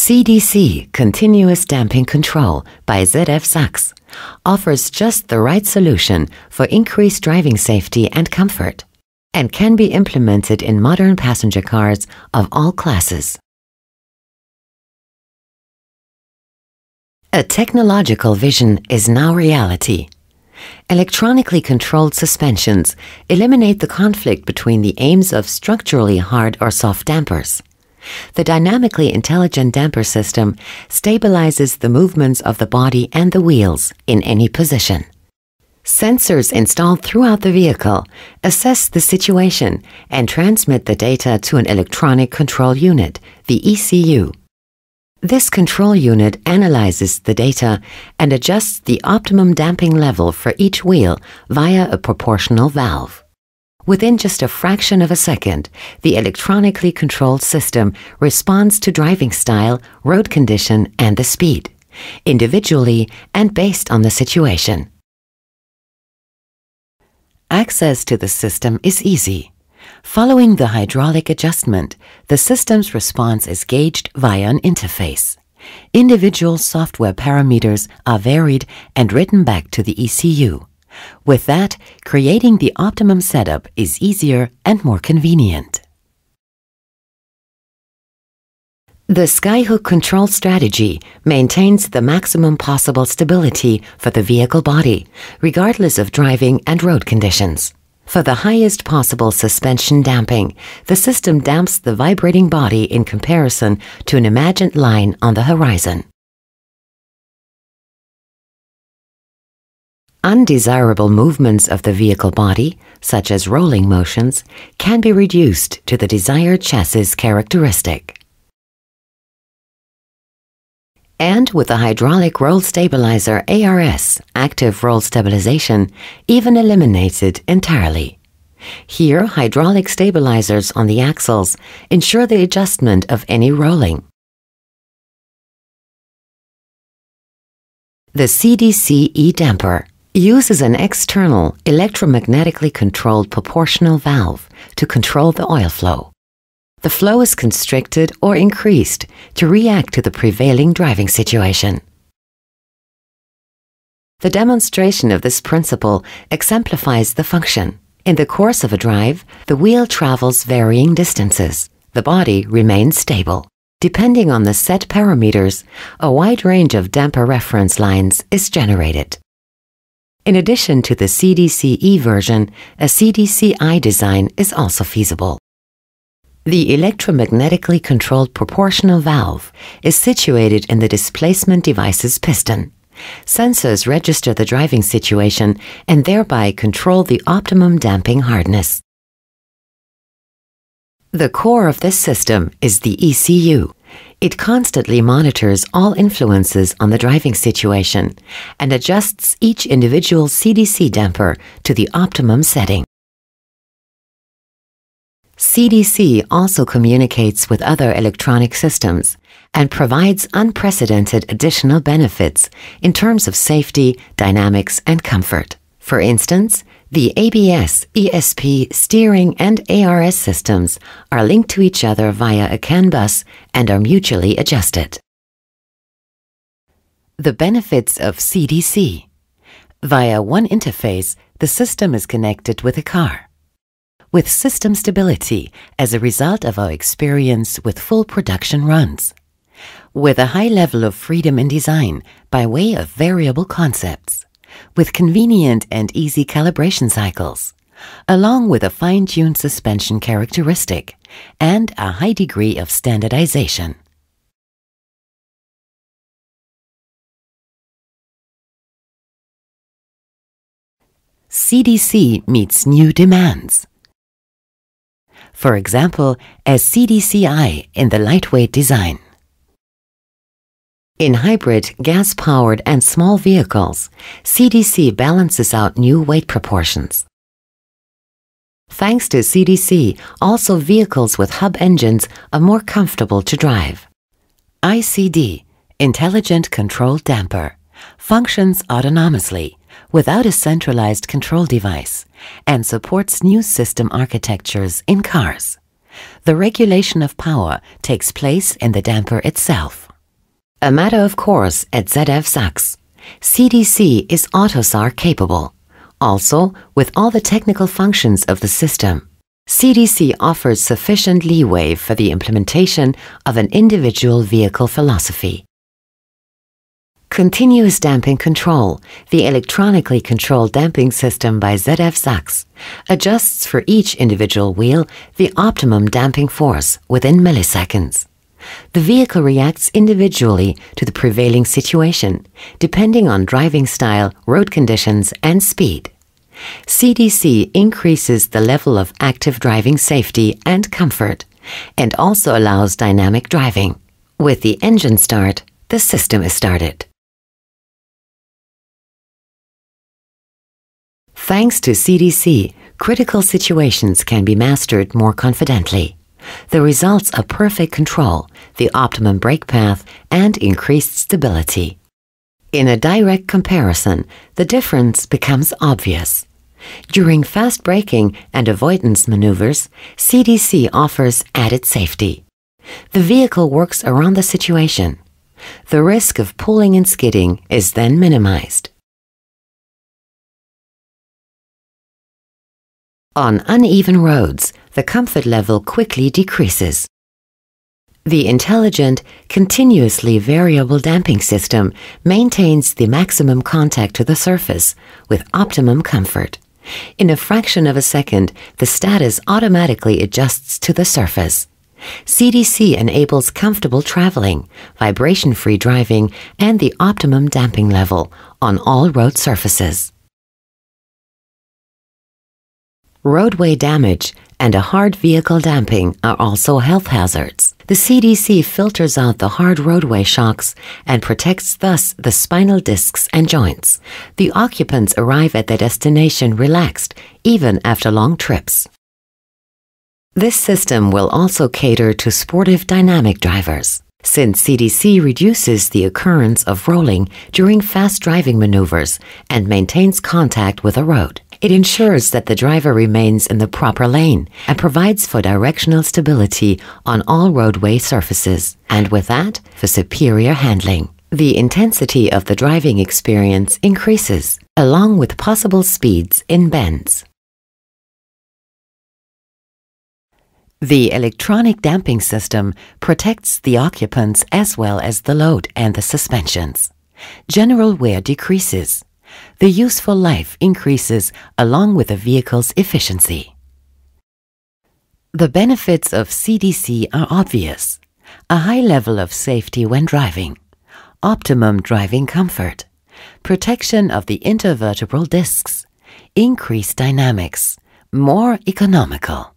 CDC Continuous Damping Control by ZF Sachs offers just the right solution for increased driving safety and comfort, and can be implemented in modern passenger cars of all classes. A technological vision is now reality. Electronically controlled suspensions eliminate the conflict between the aims of structurally hard or soft dampers. The dynamically intelligent damper system stabilizes the movements of the body and the wheels in any position. Sensors installed throughout the vehicle assess the situation and transmit the data to an electronic control unit, the ECU. This control unit analyzes the data and adjusts the optimum damping level for each wheel via a proportional valve. Within just a fraction of a second, the electronically controlled system responds to driving style, road condition, and the speed, individually and based on the situation. Access to the system is easy. Following the hydraulic adjustment, the system's response is gauged via an interface. Individual software parameters are varied and written back to the ECU. With that, creating the optimum setup is easier and more convenient. The Skyhook control strategy maintains the maximum possible stability for the vehicle body, regardless of driving and road conditions. For the highest possible suspension damping, the system damps the vibrating body in comparison to an imagined line on the horizon. Undesirable movements of the vehicle body, such as rolling motions, can be reduced to the desired chassis characteristic. And with the hydraulic roll stabilizer ARS, active roll stabilization, even eliminated entirely. Here, hydraulic stabilizers on the axles ensure the adjustment of any rolling. The cdcEn damper uses an external electromagnetically controlled proportional valve to control the oil flow. The flow is constricted or increased to react to the prevailing driving situation. The demonstration of this principle exemplifies the function. In the course of a drive, the wheel travels varying distances. The body remains stable. Depending on the set parameters, a wide range of damper reference lines is generated. In addition to the cdcE version, a cdcEn design is also feasible. The electromagnetically controlled proportional valve is situated in the displacement device's piston. Sensors register the driving situation and thereby control the optimum damping hardness. The core of this system is the ECU. It constantly monitors all influences on the driving situation and adjusts each individual CDC damper to the optimum setting. CDC also communicates with other electronic systems and provides unprecedented additional benefits in terms of safety, dynamics, and comfort. For instance, the ABS, ESP, steering, and ARS systems are linked to each other via a CAN bus and are mutually adjusted. The benefits of CDC. Via one interface, the system is connected with a car. With system stability as a result of our experience with full production runs. With a high level of freedom in design by way of variable concepts. With convenient and easy calibration cycles, along with a fine-tuned suspension characteristic and a high degree of standardization. CDC meets new demands. For example, as cdcEn in the lightweight design. In hybrid, gas-powered and small vehicles, CDC balances out new weight proportions. Thanks to CDC, also vehicles with hub engines are more comfortable to drive. ICD, Intelligent Controlled Damper, functions autonomously, without a centralized control device, and supports new system architectures in cars. The regulation of power takes place in the damper itself. A matter of course at ZF Sachs. CDC is AUTOSAR capable, also with all the technical functions of the system. CDC offers sufficient leeway for the implementation of an individual vehicle philosophy. Continuous damping control, the electronically controlled damping system by ZF Sachs, adjusts for each individual wheel the optimum damping force within milliseconds. The vehicle reacts individually to the prevailing situation, depending on driving style, road conditions, and speed. CDC increases the level of active driving safety and comfort, and also allows dynamic driving. With the engine start, the system is started. Thanks to CDC, critical situations can be mastered more confidently. The results are perfect control, the optimum brake path, and increased stability. In a direct comparison, the difference becomes obvious. During fast braking and avoidance maneuvers, CDC offers added safety. The vehicle works around the situation. The risk of pulling and skidding is then minimized. On uneven roads, the comfort level quickly decreases. The intelligent, continuously variable damping system maintains the maximum contact to the surface with optimum comfort. In a fraction of a second, the status automatically adjusts to the surface. CDC enables comfortable traveling, vibration-free driving, and the optimum damping level on all road surfaces. Roadway damage and a hard vehicle damping are also health hazards. The CDC filters out the hard roadway shocks and protects thus the spinal discs and joints. The occupants arrive at their destination relaxed, even after long trips. This system will also cater to sportive dynamic drivers, since CDC reduces the occurrence of rolling during fast driving maneuvers and maintains contact with a road. It ensures that the driver remains in the proper lane and provides for directional stability on all roadway surfaces, and with that, for superior handling. The intensity of the driving experience increases, along with possible speeds in bends. The electronic damping system protects the occupants as well as the load and the suspensions. General wear decreases. The useful life increases along with the vehicle's efficiency. The benefits of CDC are obvious. A high level of safety when driving, optimum driving comfort, protection of the intervertebral discs, increased dynamics, more economical.